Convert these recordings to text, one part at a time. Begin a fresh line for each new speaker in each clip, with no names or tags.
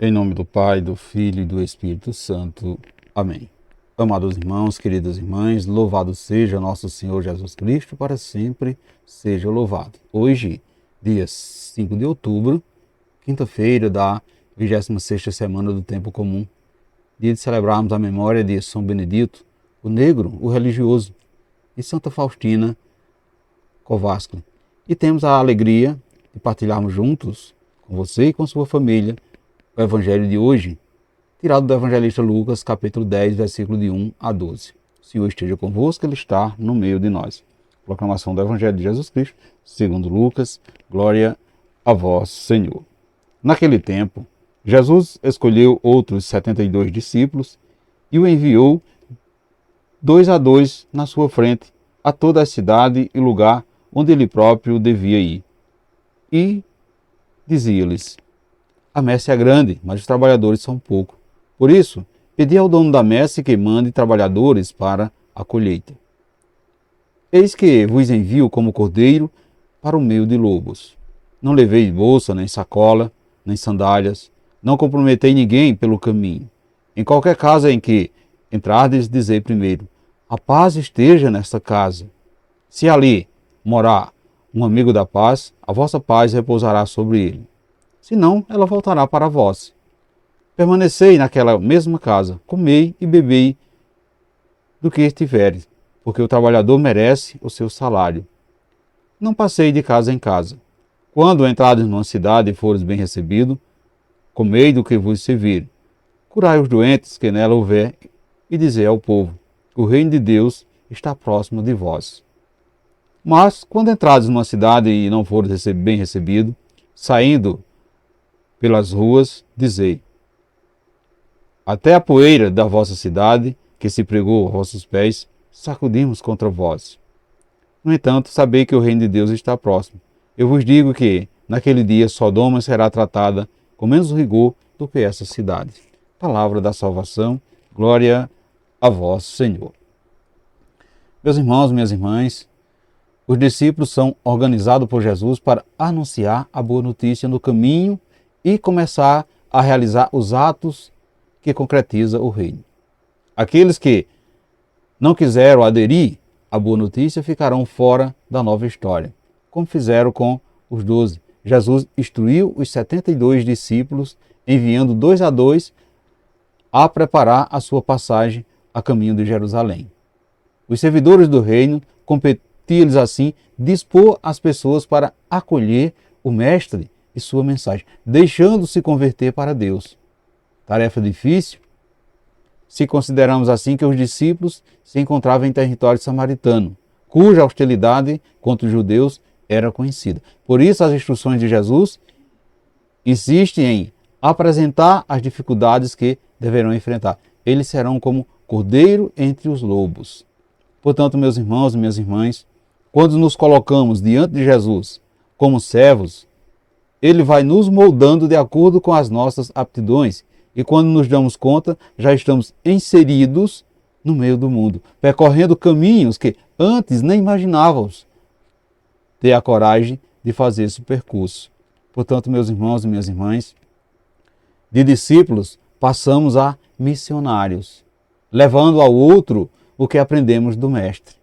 Em nome do Pai, do Filho e do Espírito Santo. Amém. Amados irmãos, queridas irmãs, louvado seja nosso Senhor Jesus Cristo, para sempre seja louvado. Hoje, dia 5 de outubro, quinta-feira da 26ª semana do Tempo Comum, dia de celebrarmos a memória de São Benedito, o Negro, o religioso, e Santa Faustina Kowalski. E temos a alegria de partilharmos juntos, com você e com sua família, o Evangelho de hoje, tirado do Evangelista Lucas, capítulo 10, versículo de 1 a 12. O Senhor esteja convosco, Ele está no meio de nós. Proclamação do Evangelho de Jesus Cristo, segundo Lucas, glória a vós, Senhor. Naquele tempo, Jesus escolheu outros 72 discípulos e o enviou 2 a 2 na sua frente, a toda a cidade e lugar onde ele próprio devia ir. E dizia-lhes: a messe é grande, mas os trabalhadores são poucos. Por isso, pedi ao dono da messe que mande trabalhadores para a colheita. Eis que vos envio como cordeiro para o meio de lobos. Não levei bolsa, nem sacola, nem sandálias. Não comprometei ninguém pelo caminho. Em qualquer casa em que entrardes, dizei primeiro: a paz esteja nesta casa. Se ali morar um amigo da paz, a vossa paz repousará sobre ele. Senão, ela voltará para vós. Permanecei naquela mesma casa, comei e bebei do que estiveres, porque o trabalhador merece o seu salário. Não passei de casa em casa. Quando entrardes numa cidade e fores bem recebido, comei do que vos servir. Curai os doentes que nela houver, e dizei ao povo: o reino de Deus está próximo de vós. Mas, quando entrardes numa cidade e não fores bem recebido, saindo pelas ruas, dizei: até a poeira da vossa cidade, que se pregou aos vossos pés, sacudimos contra vós. No entanto, sabei que o reino de Deus está próximo. Eu vos digo que, naquele dia, Sodoma será tratada com menos rigor do que essa cidade. Palavra da salvação, glória a vós, Senhor. Meus irmãos, minhas irmãs, os discípulos são organizados por Jesus para anunciar a boa notícia no caminho e começar a realizar os atos que concretizam o reino. Aqueles que não quiseram aderir à boa notícia ficarão fora da nova história, como fizeram com os 12. Jesus instruiu os 72 discípulos, enviando 2 a 2 a preparar a sua passagem a caminho de Jerusalém. Os servidores do reino competia-lhes assim dispor as pessoas para acolher o Mestre e sua mensagem, deixando-se converter para Deus. Tarefa difícil, se consideramos assim que os discípulos se encontravam em território samaritano, cuja hostilidade contra os judeus era conhecida. Por isso, as instruções de Jesus insistem em apresentar as dificuldades que deverão enfrentar. Eles serão como cordeiro entre os lobos. Portanto, meus irmãos e minhas irmãs, quando nos colocamos diante de Jesus como servos, Ele vai nos moldando de acordo com as nossas aptidões e quando nos damos conta, já estamos inseridos no meio do mundo, percorrendo caminhos que antes nem imaginávamos ter a coragem de fazer esse percurso. Portanto, meus irmãos e minhas irmãs, de discípulos passamos a missionários, levando ao outro o que aprendemos do Mestre.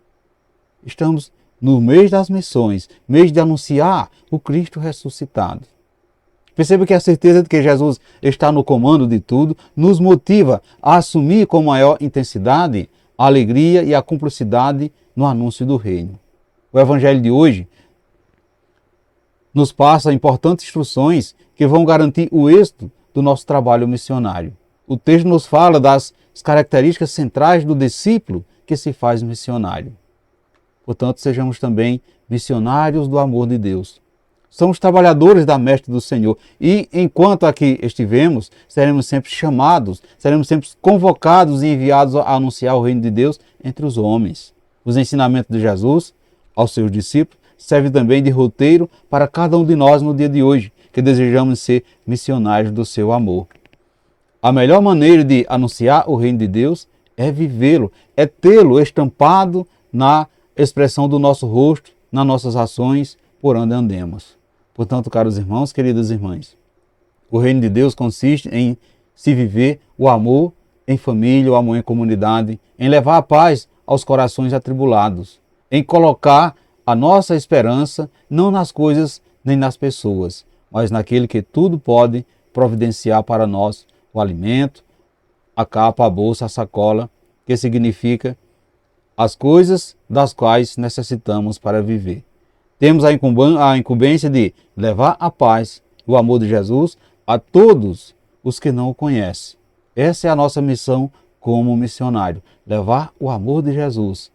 Estamos no mês das missões, mês de anunciar o Cristo ressuscitado. Perceba que a certeza de que Jesus está no comando de tudo nos motiva a assumir com maior intensidade a alegria e a cumplicidade no anúncio do reino. O Evangelho de hoje nos passa importantes instruções que vão garantir o êxito do nosso trabalho missionário. O texto nos fala das características centrais do discípulo que se faz missionário. Portanto, sejamos também missionários do amor de Deus. Somos trabalhadores da Mestre do Senhor e, enquanto aqui estivemos, seremos sempre chamados, seremos sempre convocados e enviados a anunciar o reino de Deus entre os homens. Os ensinamentos de Jesus aos seus discípulos servem também de roteiro para cada um de nós no dia de hoje, que desejamos ser missionários do seu amor. A melhor maneira de anunciar o reino de Deus é vivê-lo, é tê-lo estampado na expressão do nosso rosto, nas nossas ações, por onde andemos. Portanto, caros irmãos, queridas irmãs, O reino de Deus consiste em se viver o amor em família, o amor em comunidade, em levar a paz aos corações atribulados, em colocar a nossa esperança não nas coisas nem nas pessoas, mas naquele que tudo pode providenciar para nós, o alimento, a capa, a bolsa, a sacola, que significa as coisas das quais necessitamos para viver. Temos a incumbência de levar a paz, o amor de Jesus a todos os que não o conhecem. Essa é a nossa missão como missionário, levar o amor de Jesus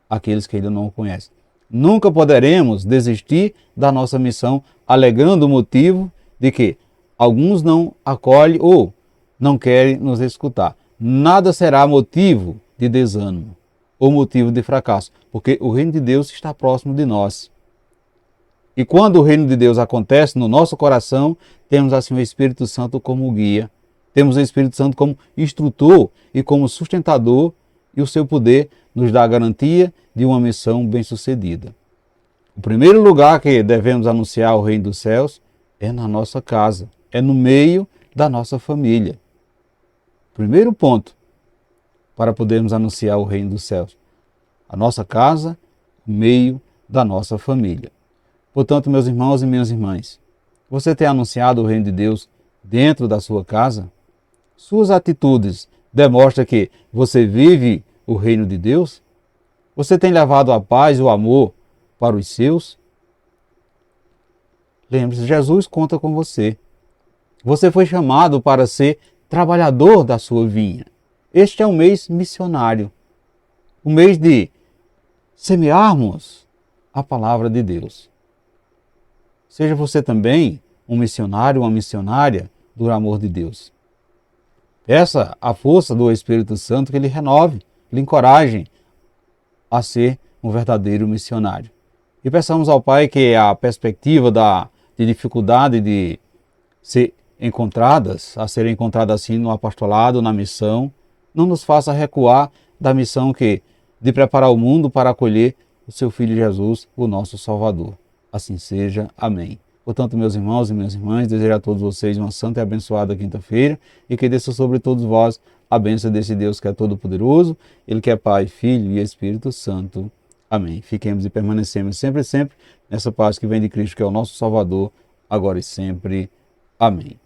àqueles que ainda não o conhecem. Nunca poderemos desistir da nossa missão alegando o motivo de que alguns não acolhem ou não querem nos escutar. Nada será motivo de desânimo ou motivo de fracasso, porque o reino de Deus está próximo de nós. E quando o reino de Deus acontece no nosso coração, temos assim o Espírito Santo como guia, temos o Espírito Santo como instrutor e como sustentador, e o seu poder nos dá a garantia de uma missão bem-sucedida. O primeiro lugar que devemos anunciar o reino dos céus é na nossa casa, é no meio da nossa família. Primeiro ponto para podermos anunciar o reino dos céus: a nossa casa, o meio da nossa família. Portanto, meus irmãos e minhas irmãs, você tem anunciado o reino de Deus dentro da sua casa? Suas atitudes demonstram que você vive o reino de Deus? Você tem levado a paz e o amor para os seus? Lembre-se, Jesus conta com você. Você foi chamado para ser trabalhador da sua vinha. Este é um mês missionário, o mês de semearmos a palavra de Deus. Seja você também um missionário, uma missionária do amor de Deus. Peça a força do Espírito Santo que lhe renove, lhe encoraje a ser um verdadeiro missionário. E peçamos ao Pai que a perspectiva de dificuldade de ser encontradas, a serem encontradas assim no apostolado, na missão, não nos faça recuar da missão de preparar o mundo para acolher o seu Filho Jesus, o nosso Salvador. Assim seja. Amém. Portanto, meus irmãos e minhas irmãs, desejo a todos vocês uma santa e abençoada quinta-feira e que desça sobre todos vós a bênção desse Deus que é todo-poderoso, Ele que é Pai, Filho e Espírito Santo. Amém. Fiquemos e permanecemos sempre nessa paz que vem de Cristo, que é o nosso Salvador, agora e sempre. Amém.